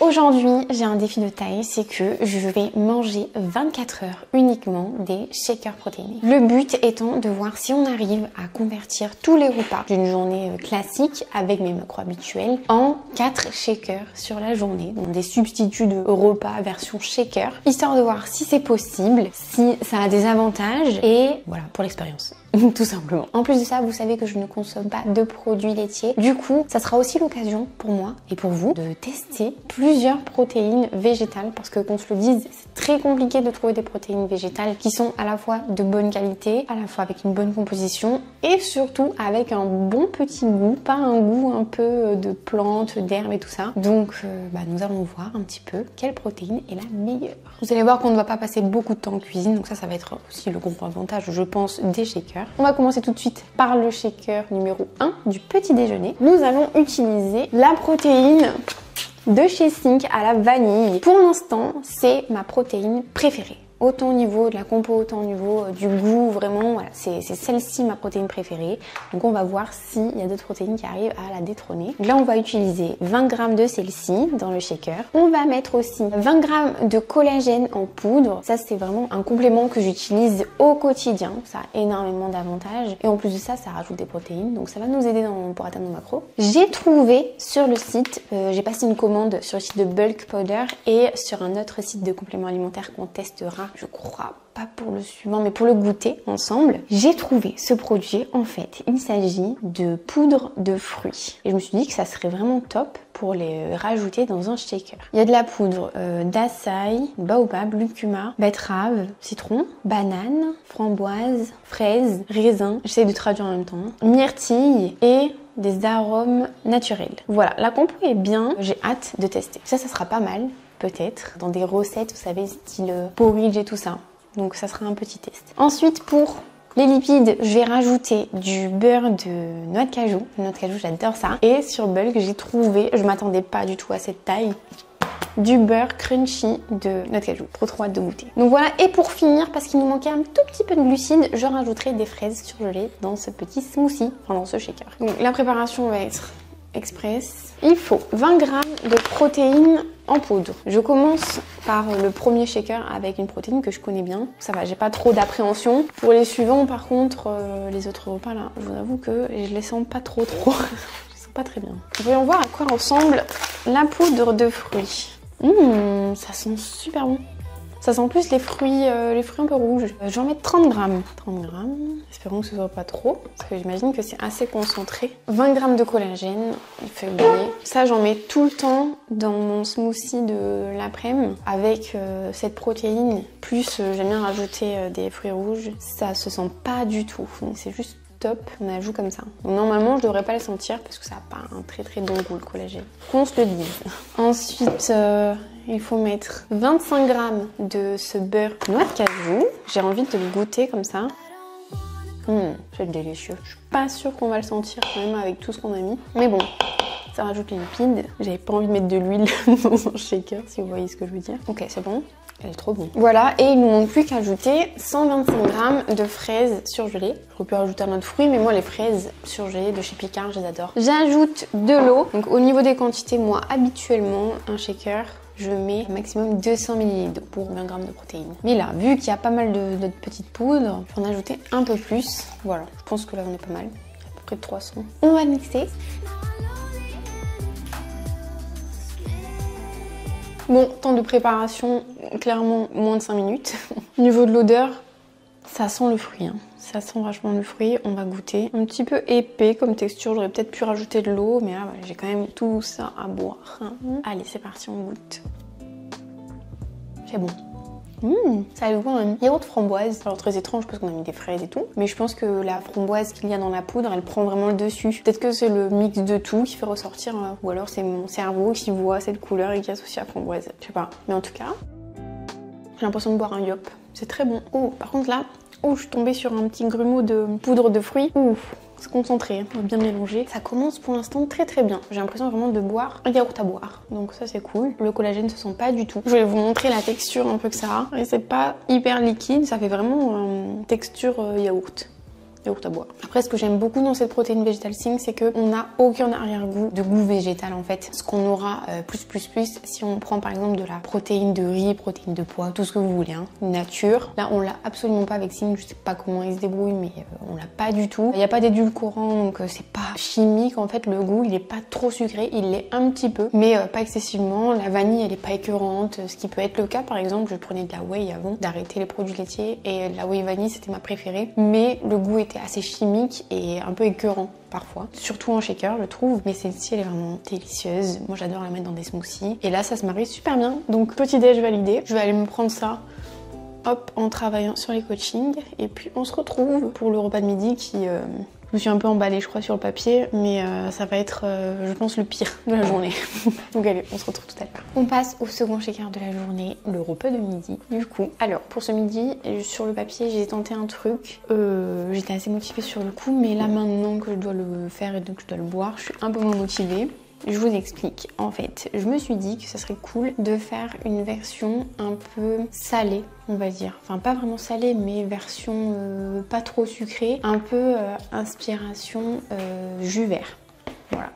Aujourd'hui, j'ai un défi de taille, c'est que je vais manger 24 heures uniquement des shakers protéinés. Le but étant de voir si on arrive à convertir tous les repas d'une journée classique avec mes macros habituels en 4 shakers sur la journée. Donc des substituts de repas version shaker, histoire de voir si c'est possible, si ça a des avantages et voilà, pour l'expérience. Tout simplement. En plus de ça, vous savez que je ne consomme pas de produits laitiers. Du coup, ça sera aussi l'occasion pour moi et pour vous de tester plusieurs protéines végétales parce que qu'on se le dise, c'est très compliqué de trouver des protéines végétales qui sont à la fois de bonne qualité, à la fois avec une bonne composition et surtout avec un bon petit goût, pas un goût un peu de plantes, d'herbes et tout ça. Donc nous allons voir un petit peu quelle protéine est la meilleure. Vous allez voir qu'on ne va pas passer beaucoup de temps en cuisine, donc ça va être aussi le gros avantage, je pense, des shakers. On va commencer tout de suite par le shaker numéro 1 du petit déjeuner. Nous allons utiliser la protéine de chez Think à la vanille. Pour l'instant, c'est ma protéine préférée. Autant au niveau de la compo, autant au niveau du goût, vraiment, voilà, c'est celle-ci ma protéine préférée. Donc on va voir s'il y a d'autres protéines qui arrivent à la détrôner. Donc là on va utiliser 20 g de celle-ci dans le shaker. On va mettre aussi 20 g de collagène en poudre. Ça c'est vraiment un complément que j'utilise au quotidien. Ça a énormément d'avantages. Et en plus de ça, ça rajoute des protéines. Donc ça va nous aider pour atteindre nos macros. J'ai trouvé sur le site, j'ai passé une commande sur le site de Bulk Powder et sur un autre site de compléments alimentaires qu'on testera. Je crois pas pour le suivant, mais pour le goûter ensemble. J'ai trouvé ce produit, en fait, il s'agit de poudre de fruits. Et je me suis dit que ça serait vraiment top pour les rajouter dans un shaker. Il y a de la poudre d'açaï, baobab, lucuma, betterave, citron, banane, framboise, fraise, raisin. J'essaie de traduire en même temps. Myrtille et des arômes naturels. Voilà, la compo est bien. J'ai hâte de tester. Ça sera pas mal. Peut-être dans des recettes, vous savez, style porridge et tout ça. Donc ça sera un petit test. Ensuite, pour les lipides, je vais rajouter du beurre de noix de cajou. Noix de cajou, j'adore ça. Et sur Bulk, j'ai trouvé, je m'attendais pas du tout à cette taille, du beurre crunchy de noix de cajou. Trop hâte de goûter. Donc voilà, et pour finir, parce qu'il nous manquait un tout petit peu de glucides, je rajouterai des fraises surgelées dans ce petit smoothie, enfin dans ce shaker. Donc la préparation va être express. Il faut 20 g de protéines en poudre. Je commence par le premier shaker avec une protéine que je connais bien. Ça va, j'ai pas trop d'appréhension. Pour les suivants, par contre, les autres repas là, je vous avoue que je les sens pas trop. Je les sens pas très bien. Voyons voir à quoi ressemble la poudre de fruits. Ça sent super bon. Ça sent plus les fruits un peu rouges. Je vais en mettre 30 g. 30 g. Espérons que ce soit pas trop, parce que j'imagine que c'est assez concentré. 20 g de collagène, il fait oublier. Ça, j'en mets tout le temps dans mon smoothie de l'après-midi avec cette protéine. Plus, j'aime bien rajouter des fruits rouges. Ça se sent pas du tout. C'est juste top, on ajoute comme ça. Donc, normalement, je devrais pas le sentir parce que ça n'a pas un très bon goût le collagène. Qu'on se le dise. Ensuite, il faut mettre 25 g de ce beurre noix de cajou. J'ai envie de le goûter comme ça. C'est délicieux. Je suis pas sûre qu'on va le sentir quand même avec tout ce qu'on a mis. Mais bon, ça rajoute les lipides. J'avais pas envie de mettre de l'huile dans un shaker, si vous voyez ce que je veux dire. Ok, c'est bon. Elle est trop bonne. Voilà, et il nous manque plus qu'à ajouter 125 g de fraises surgelées. J'aurais pu rajouter un autre fruit, mais moi les fraises surgelées de chez Picard, je les adore. J'ajoute de l'eau. Donc au niveau des quantités, moi habituellement, un shaker, je mets maximum 200 ml pour 20 g de protéines. Mais là, vu qu'il y a pas mal de petites poudres, je vais en ajouter un peu plus. Voilà, je pense que là on est pas mal. À peu près de 300. On va mixer. Bon, temps de préparation, clairement moins de 5 minutes. Au niveau de l'odeur, ça sent le fruit. Ça sent vachement le fruit. On va goûter. Un petit peu épais comme texture. J'aurais peut-être pu rajouter de l'eau, mais là, j'ai quand même tout ça à boire. Allez, c'est parti, on goûte. C'est bon. Ça a le goût d'un yaourt framboise. Alors très étrange parce qu'on a mis des fraises et tout. Mais je pense que la framboise qu'il y a dans la poudre, elle prend vraiment le dessus. Peut-être que c'est le mix de tout qui fait ressortir. Ou alors c'est mon cerveau qui voit cette couleur et qui associe à la framboise. Je sais pas. Mais en tout cas, j'ai l'impression de boire un yop. C'est très bon. Oh, par contre là, je suis tombée sur un petit grumeau de poudre de fruits. C'est concentré, bien mélangé. Ça commence pour l'instant très bien. J'ai l'impression vraiment de boire un yaourt à boire. Donc ça c'est cool. Le collagène se sent pas du tout. Je vais vous montrer la texture un peu que ça a. Et c'est pas hyper liquide, ça fait vraiment texture yaourt. yaourt à boire. Après, ce que j'aime beaucoup dans cette protéine végétale Think, c'est qu'on n'a aucun arrière-goût de goût végétal en fait. Ce qu'on aura plus si on prend par exemple de la protéine de riz, protéine de pois, tout ce que vous voulez, hein, nature. Là, on l'a absolument pas avec Think. Je sais pas comment ils se débrouillent, mais on l'a pas du tout. Il n'y a pas d'édulcorant, donc c'est pas chimique. En fait, le goût, il est pas trop sucré. Il l'est un petit peu, mais pas excessivement. La vanille, elle est pas écœurante, ce qui peut être le cas. Par exemple, je prenais de la whey avant d'arrêter les produits laitiers et la whey vanille, c'était ma préférée. Mais le goût était assez chimique et un peu écœurant parfois, surtout en shaker je trouve, mais celle-ci elle est vraiment délicieuse. Moi j'adore la mettre dans des smoothies et là ça se marie super bien. Donc petit déj validé, je vais aller me prendre ça hop en travaillant sur les coachings et puis on se retrouve pour le repas de midi qui je me suis un peu emballée je crois sur le papier, mais ça va être je pense le pire de la journée. Donc allez, on se retrouve tout à l'heure. On passe au second shaker de la journée, le repas de midi du coup. Alors pour ce midi, sur le papier j'ai tenté un truc, j'étais assez motivée sur le coup, mais là maintenant que je dois le faire et donc je dois le boire, je suis un peu moins motivée. Je vous explique, en fait, je me suis dit que ça serait cool de faire une version un peu salée, on va dire. Enfin, pas vraiment salée, mais version pas trop sucrée, un peu inspiration jus vert. Voilà.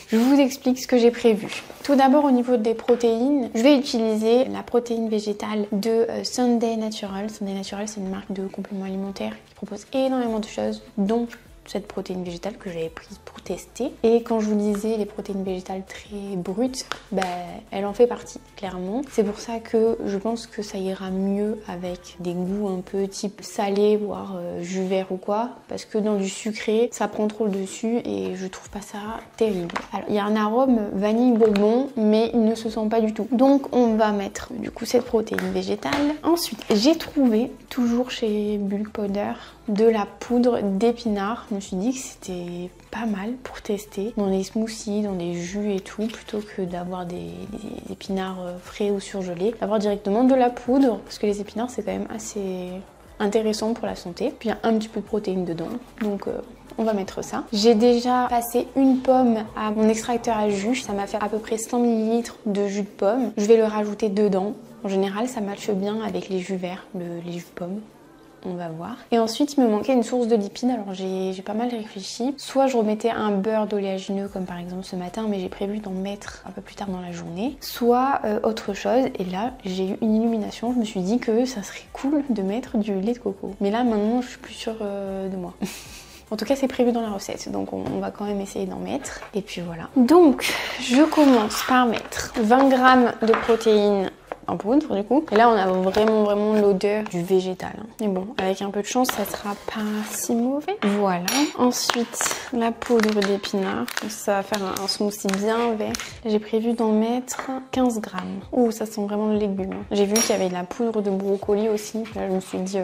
Je vous explique ce que j'ai prévu. Tout d'abord au niveau des protéines, je vais utiliser la protéine végétale de Sunday Natural. Sunday Natural, c'est une marque de compléments alimentaires qui propose énormément de choses, dont cette protéine végétale que j'avais prise pour tester. Et quand je vous disais les protéines végétales très brutes, elle en fait partie, clairement. C'est pour ça que je pense que ça ira mieux avec des goûts un peu type salé, voire jus vert ou quoi. Parce que dans du sucré, ça prend trop le dessus et je trouve pas ça terrible. Alors, il y a un arôme vanille bourbon, mais il ne se sent pas du tout. Donc, on va mettre du coup cette protéine végétale. Ensuite, j'ai trouvé, toujours chez Bulk Powder, de la poudre d'épinards. Je me suis dit que c'était pas mal pour tester dans les smoothies, dans les jus et tout, plutôt que d'avoir des épinards frais ou surgelés. D'avoir directement de la poudre, parce que les épinards c'est quand même assez intéressant pour la santé. Puis il y a un petit peu de protéines dedans, donc on va mettre ça. J'ai déjà passé une pomme à mon extracteur à jus, ça m'a fait à peu près 100 ml de jus de pomme. Je vais le rajouter dedans. En général ça matche bien avec les jus verts, les jus de pomme. On va voir. Et ensuite, il me manquait une source de lipides. Alors, j'ai pas mal réfléchi. Soit je remettais un beurre d'oléagineux, comme par exemple ce matin, mais j'ai prévu d'en mettre un peu plus tard dans la journée. Soit autre chose. Et là, j'ai eu une illumination. Je me suis dit que ça serait cool de mettre du lait de coco. Mais là, maintenant, je suis plus sûre de moi. En tout cas, c'est prévu dans la recette, donc on va quand même essayer d'en mettre. Et puis voilà. Donc, je commence par mettre 20 g de protéines en poudre du coup. Et là, on a vraiment l'odeur du végétal. Mais bon, avec un peu de chance, ça sera pas si mauvais. Voilà. Ensuite, la poudre d'épinards. Ça va faire un smoothie bien vert. J'ai prévu d'en mettre 15 g. Ouh, ça sent vraiment le légume. J'ai vu qu'il y avait de la poudre de brocoli aussi. Là, je me suis dit...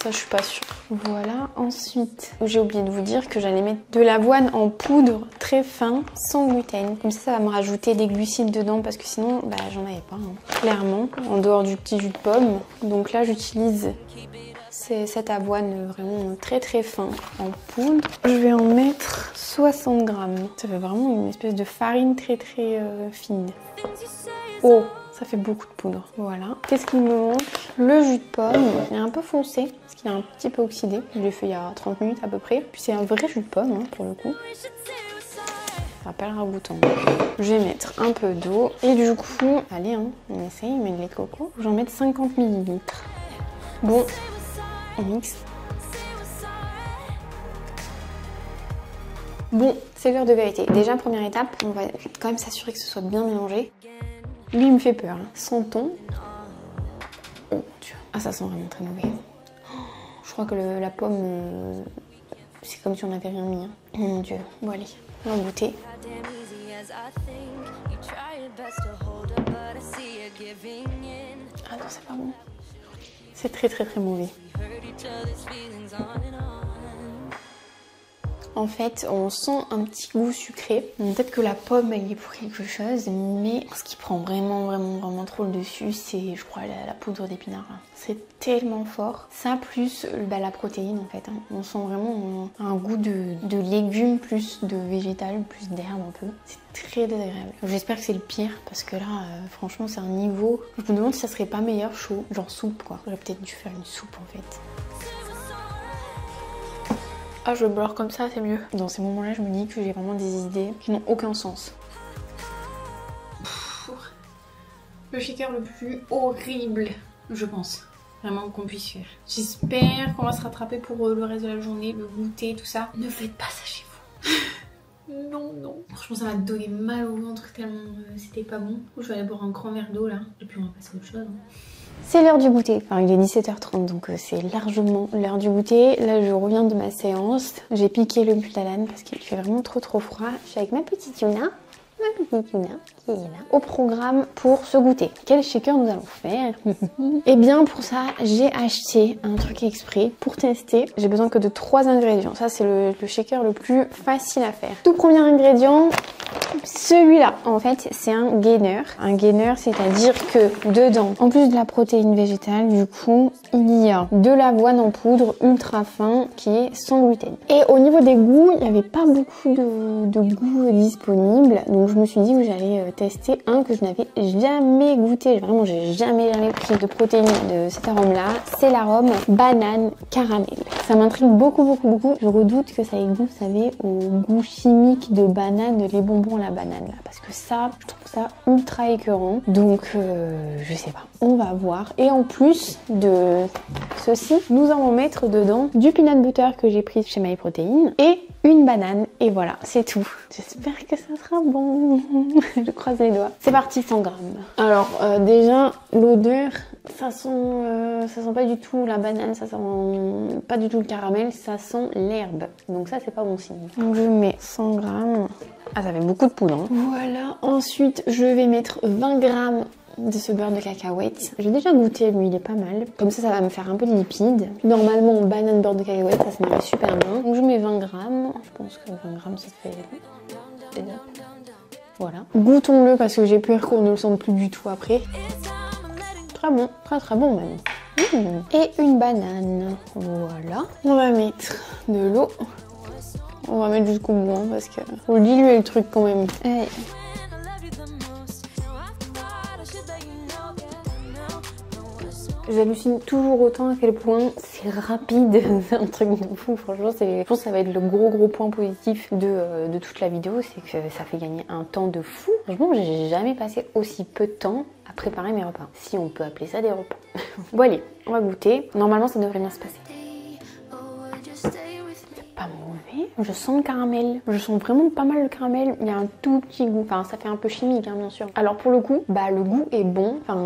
ça, je suis pas sûre. Voilà. Ensuite, j'ai oublié de vous dire que j'allais mettre de l'avoine en poudre très fin, sans gluten. Comme ça va me rajouter des glucides dedans parce que sinon, j'en avais pas. Hein. Clairement, en dehors du petit jus de pomme. Donc là, j'utilise cette avoine vraiment très fin en poudre. Je vais en mettre 60 g. Ça fait vraiment une espèce de farine très fine. Oh! Ça fait beaucoup de poudre. Voilà. Qu'est-ce qu'il me manque? Le jus de pomme. Il est un peu foncé parce qu'il est un petit peu oxydé. Je l'ai fait il y a 30 minutes à peu près. Puis c'est un vrai jus de pomme hein, pour le coup. Ça rappelle ragoûtant. Je vais mettre un peu d'eau. Et du coup, allez, hein, on essaye, mais de lait de coco. J'en mets 50 ml. Bon, on mixe. Bon, c'est l'heure de vérité. Déjà, première étape, on va quand même s'assurer que ce soit bien mélangé. Lui, il me fait peur. Hein. Sentons. Oh mon Dieu. Ah, ça sent vraiment très mauvais. Je crois que la pomme, c'est comme si on n'avait rien mis. Hein. Oh mon Dieu. Bon, allez, on va goûter. Ah non, c'est pas bon. C'est très mauvais. En fait, on sent un petit goût sucré. Peut-être que la pomme, elle est pour quelque chose, mais ce qui prend vraiment trop le dessus, c'est, je crois, la poudre d'épinards. C'est tellement fort. Ça, plus la protéine, en fait. Hein. On sent vraiment un goût de légumes, plus de végétal, plus d'herbe un peu. C'est très désagréable. J'espère que c'est le pire, parce que là, franchement, c'est un niveau... Je me demande si ça serait pas meilleur chaud, genre soupe, quoi. J'aurais peut-être dû faire une soupe, en fait. Ah, je beurre comme ça, c'est mieux. Dans ces moments-là, je me dis que j'ai vraiment des idées qui n'ont aucun sens. Le shaker le plus horrible, je pense. Vraiment qu'on puisse faire. J'espère qu'on va se rattraper pour le reste de la journée, le goûter, tout ça. Ne faites pas ça chez vous. Non, non. Franchement, ça m'a donné mal au ventre tellement c'était pas bon. Je vais aller boire un grand verre d'eau là. Et puis on va passer à autre chose. C'est l'heure du goûter. Enfin, il est 17h30, donc c'est largement l'heure du goûter. Là, je reviens de ma séance. J'ai piqué le Butadane parce qu'il fait vraiment trop froid. Je suis avec ma petite Yuna. Ma petite Yuna qui est là. Au programme pour ce goûter. Quel shaker nous allons faire? Et bien pour ça, j'ai acheté un truc exprès pour tester. J'ai besoin que de 3 ingrédients. Ça, c'est le shaker le plus facile à faire. Tout premier ingrédient, celui-là. En fait, c'est un gainer. Un gainer, c'est-à-dire que dedans, en plus de la protéine végétale, du coup, il y a de l'avoine en poudre ultra fin qui est sans gluten. Et au niveau des goûts, il n'y avait pas beaucoup de goûts disponibles. Donc je me suis dit que j'allais tester un que je n'avais jamais goûté. Vraiment, j'ai jamais pris de protéines de cet arôme-là. C'est l'arôme banane caramel. Ça m'intrigue beaucoup. Je redoute que ça ait goût, vous savez, au goût chimique de banane, les bonbons à la banane là. Parce que ça, je trouve ça ultra écœurant. Donc, je sais pas. On va voir. Et en plus de ceci, nous allons mettre dedans du peanut butter que j'ai pris chez MyProtein et une banane. Et voilà, c'est tout. J'espère que ça sera bon. Je croise les doigts. C'est parti, 100 grammes. Alors, déjà, l'odeur, ça sent pas du tout la banane, ça sent pas du tout le caramel, ça sent l'herbe. Donc ça, c'est pas bon signe. Donc je mets 100 grammes. Ah, ça fait beaucoup de poudre. Hein. Voilà. Ensuite, je vais mettre 20 grammes de ce beurre de cacahuète. J'ai déjà goûté, lui il est pas mal. Comme ça va me faire un peu de lipides. Normalement, banane beurre de cacahuète, ça m'irait super bien. Donc je mets 20 grammes. Je pense que 20 grammes ça fait... Voilà. Goûtons-le parce que j'ai peur qu'on ne le sente plus du tout après. Très bon, très bon même. Et une banane. Voilà. On va mettre de l'eau. On va mettre jusqu'au bout hein, parce que faut diluer le truc quand même. Allez. J'hallucine toujours autant à quel point c'est rapide, c'est un truc de fou. Franchement, je pense que ça va être le gros point positif de toute la vidéo, c'est que ça fait gagner un temps de fou. Franchement, j'ai jamais passé aussi peu de temps à préparer mes repas. Si on peut appeler ça des repas. Bon allez, on va goûter. Normalement, ça devrait bien se passer. Pas mauvais. Je sens le caramel. Je sens vraiment pas mal le caramel. Il y a un tout petit goût. Enfin, ça fait un peu chimique, hein, bien sûr. Alors pour le coup, bah le goût est bon. Enfin,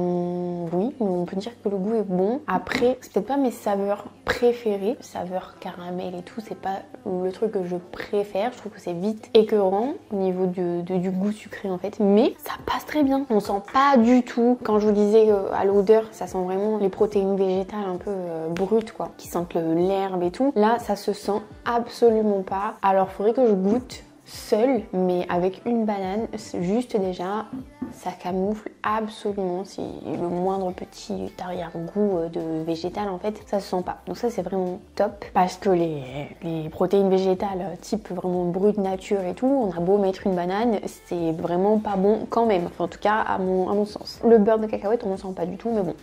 oui, on peut dire que le goût est bon. Après, c'est peut-être pas mes saveurs préférées. Saveurs caramel et tout, c'est pas le truc que je préfère. Je trouve que c'est vite écœurant au niveau du goût sucré en fait. Mais ça passe très bien. On sent pas du tout. Quand je vous disais à l'odeur, ça sent vraiment les protéines végétales un peu brutes quoi, qui sentent l'herbe et tout. Là, ça se sent absolument pas. Alors faudrait que je goûte seule, mais avec une banane, juste déjà, ça camoufle absolument si le moindre petit arrière-goût de végétal en fait, ça se sent pas. Donc ça c'est vraiment top parce que les protéines végétales type vraiment brut nature et tout, on a beau mettre une banane, c'est vraiment pas bon quand même. Enfin, en tout cas à mon sens. Le beurre de cacahuète on ne sent pas du tout, mais bon.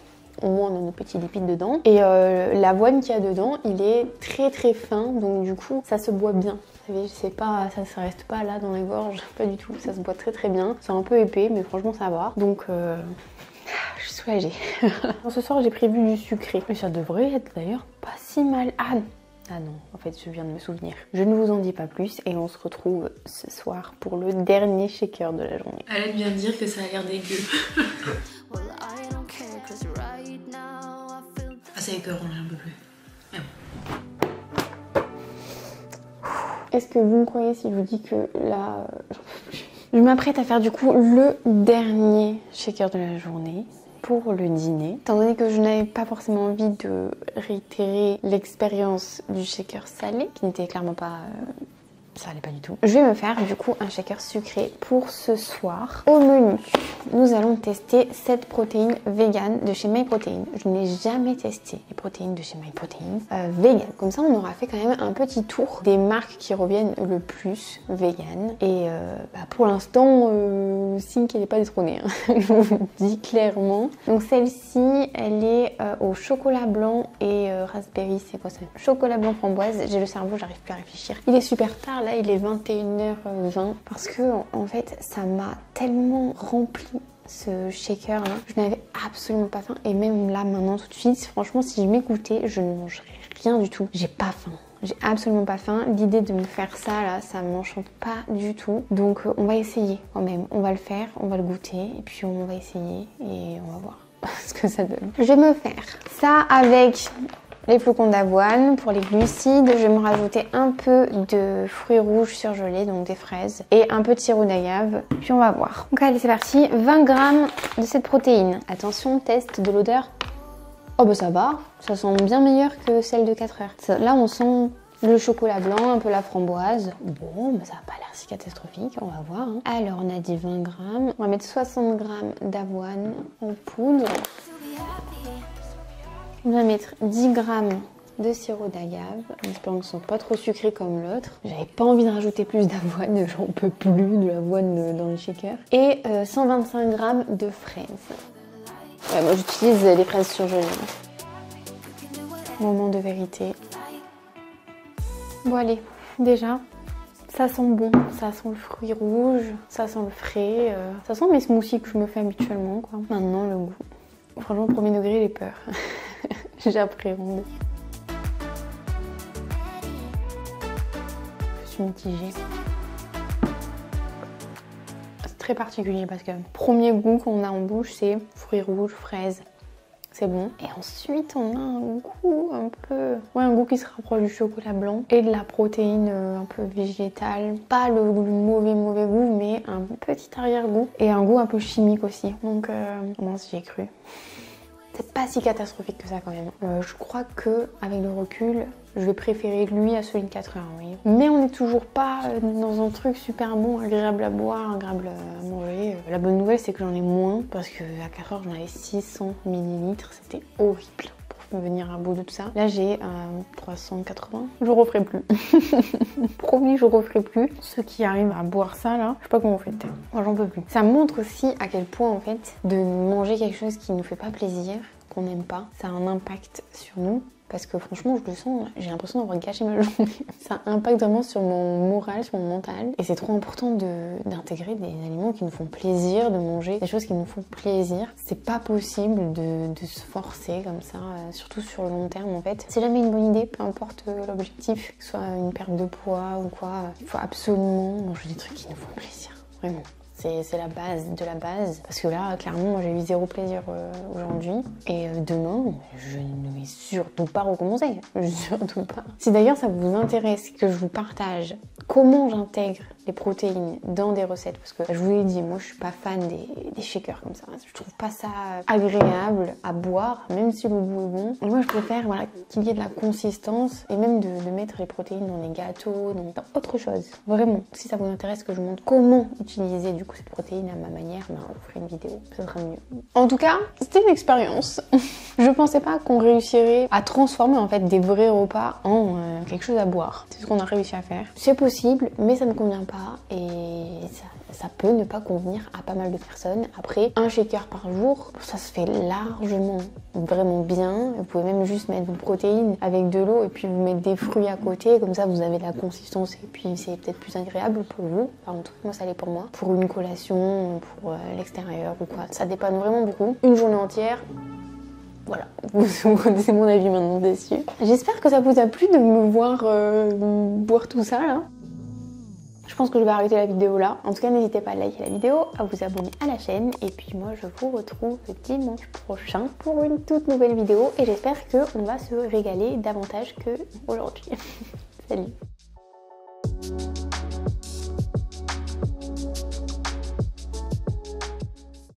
Au moins on a nos petits lipides dedans. Et l'avoine qu'il y a dedans, il est très fin, donc du coup ça se boit bien. Vous savez, je sais pas, ça reste pas là dans les gorges, pas du tout. Ça se boit très bien. C'est un peu épais, mais franchement ça va. Donc je suis soulagée. Ce soir j'ai prévu du sucré. Mais ça devrait être d'ailleurs pas si mal. Ah non, en fait je viens de me souvenir. Je ne vous en dis pas plus et on se retrouve ce soir pour le dernier shaker de la journée. Alain vient de dire que ça a l'air dégueu. Ah c'est écœurant, j'en peux plus. Mais bon. Est-ce que vous me croyez si je vous dis que là, j'en peux plus. Je m'apprête à faire du coup le dernier shaker de la journée pour le dîner. Étant donné que je n'avais pas forcément envie de réitérer l'expérience du shaker salé, qui n'était clairement pas... ça allait pas du tout. Je vais me faire du coup un shaker sucré pour ce soir. Au menu, nous allons tester cette protéine vegan de chez MyProtein. Je n'ai jamais testé les protéines de chez MyProtein vegan. Comme ça, on aura fait quand même un petit tour des marques qui reviennent le plus vegan. Et pour l'instant, Think, elle n'est pas détrônée. Hein. Je vous le dis clairement. Donc celle-ci, elle est au chocolat blanc et raspberry. C'est quoi ça? Chocolat blanc framboise. J'ai le cerveau, j'arrive plus à réfléchir. Il est super tard, là, il est 21h20. Parce que, en fait, ça m'a tellement rempli ce shaker là, je n'avais absolument pas faim et même là maintenant tout de suite, franchement si je m'écoutais, je ne mangerais rien du tout. J'ai pas faim. J'ai absolument pas faim. L'idée de me faire ça là, ça m'enchante pas du tout. Donc on va essayer quand même. On va le faire, on va le goûter et puis on va essayer et on va voir ce que ça donne. Je vais me faire ça avec les flocons d'avoine. Pour les glucides, je vais me rajouter un peu de fruits rouges surgelés, donc des fraises, et un peu de sirop d'agave. Puis on va voir. Donc allez, c'est parti. 20 grammes de cette protéine. Attention, test de l'odeur. Oh bah ça va, ça sent bien meilleur que celle de 4 heures. Là on sent le chocolat blanc, un peu la framboise. Bon, bah ça n'a pas l'air si catastrophique, on va voir. Hein. Alors on a dit 20 grammes. On va mettre 60 grammes d'avoine en poudre. On va mettre 10 grammes de sirop d'agave, en espérant que ce ne soit pas trop sucré comme l'autre. J'avais pas envie de rajouter plus d'avoine, j'en peux plus de l'avoine dans les shakers. Et 125 grammes de fraises. Ouais, moi j'utilise les fraises surgelées. Moment de vérité. Bon allez, déjà, ça sent bon, ça sent le fruit rouge, ça sent le frais, ça sent mes smoothies que je me fais habituellement quoi. Maintenant le goût. Franchement, premier degré, j'ai peur. J'appréhende. Je suis mitigée. C'est très particulier parce que le premier goût qu'on a en bouche, c'est fruits rouges, fraises. C'est bon. Et ensuite, on a un goût un peu... Ouais, un goût qui se rapproche du chocolat blanc et de la protéine un peu végétale. Pas le mauvais goût, mais un petit arrière-goût. Et un goût un peu chimique aussi. Donc, mince, j'y ai cru. C'est pas si catastrophique que ça quand même. Je crois que avec le recul, je vais préférer lui à celui de 4 heures, oui. Mais on n'est toujours pas dans un truc super bon, agréable à boire, agréable à manger. La bonne nouvelle, c'est que j'en ai moins parce qu'à 4 heures, j'en avais 600 ml. C'était horrible pour venir à bout de tout ça. Là, j'ai 380. Je referai plus. Promis, je referai plus. Ceux qui arrivent à boire ça, là, je sais pas comment vous faites. Moi, j'en peux plus. Ça montre aussi à quel point, en fait, de manger quelque chose qui nous fait pas plaisir, qu'on n'aime pas, ça a un impact sur nous. Parce que franchement, je le sens, j'ai l'impression d'avoir gâché ma journée. Ça impacte vraiment sur mon moral, sur mon mental. Et c'est trop important d'intégrer des aliments qui nous font plaisir, de manger des choses qui nous font plaisir. C'est pas possible de se forcer comme ça, surtout sur le long terme en fait. C'est jamais une bonne idée, peu importe l'objectif, que ce soit une perte de poids ou quoi. Il faut absolument manger des trucs qui nous font plaisir, vraiment. C'est la base de la base. Parce que là, clairement, moi j'ai eu zéro plaisir aujourd'hui. Et demain, je ne vais surtout pas recommencer. Surtout pas. Si d'ailleurs ça vous intéresse que je vous partage comment j'intègre les protéines dans des recettes, parce que je vous l'ai dit, moi je suis pas fan des shakers comme ça. Je trouve pas ça agréable à boire, même si le goût est bon. Et moi je préfère voilà, qu'il y ait de la consistance et même de mettre les protéines dans des gâteaux, dans autre chose. Vraiment, si ça vous intéresse que je vous montre comment utiliser du coup cette protéine à ma manière, ben, on ferait une vidéo, ça sera mieux. En tout cas, c'était une expérience. Je pensais pas qu'on réussirait à transformer en fait des vrais repas en quelque chose à boire. C'est ce qu'on a réussi à faire. C'est possible, mais ça ne convient pas et ça peut ne pas convenir à pas mal de personnes. Après, un shaker par jour, ça se fait largement, vraiment bien. Vous pouvez même juste mettre vos protéines avec de l'eau et puis vous mettre des fruits à côté. Comme ça, vous avez de la consistance et puis c'est peut-être plus agréable pour vous. Par contre, moi, ça l'est pour moi. Pour une collation, pour l'extérieur ou quoi. Ça dépanne vraiment beaucoup. Une journée entière. Voilà, vous connaissez mon avis maintenant dessus. J'espère que ça vous a plu de me voir boire tout ça là. Je pense que je vais arrêter la vidéo là. En tout cas, n'hésitez pas à liker la vidéo, à vous abonner à la chaîne. Et puis moi, je vous retrouve dimanche prochain pour une toute nouvelle vidéo. Et j'espère qu'on va se régaler davantage qu'aujourd'hui. Salut!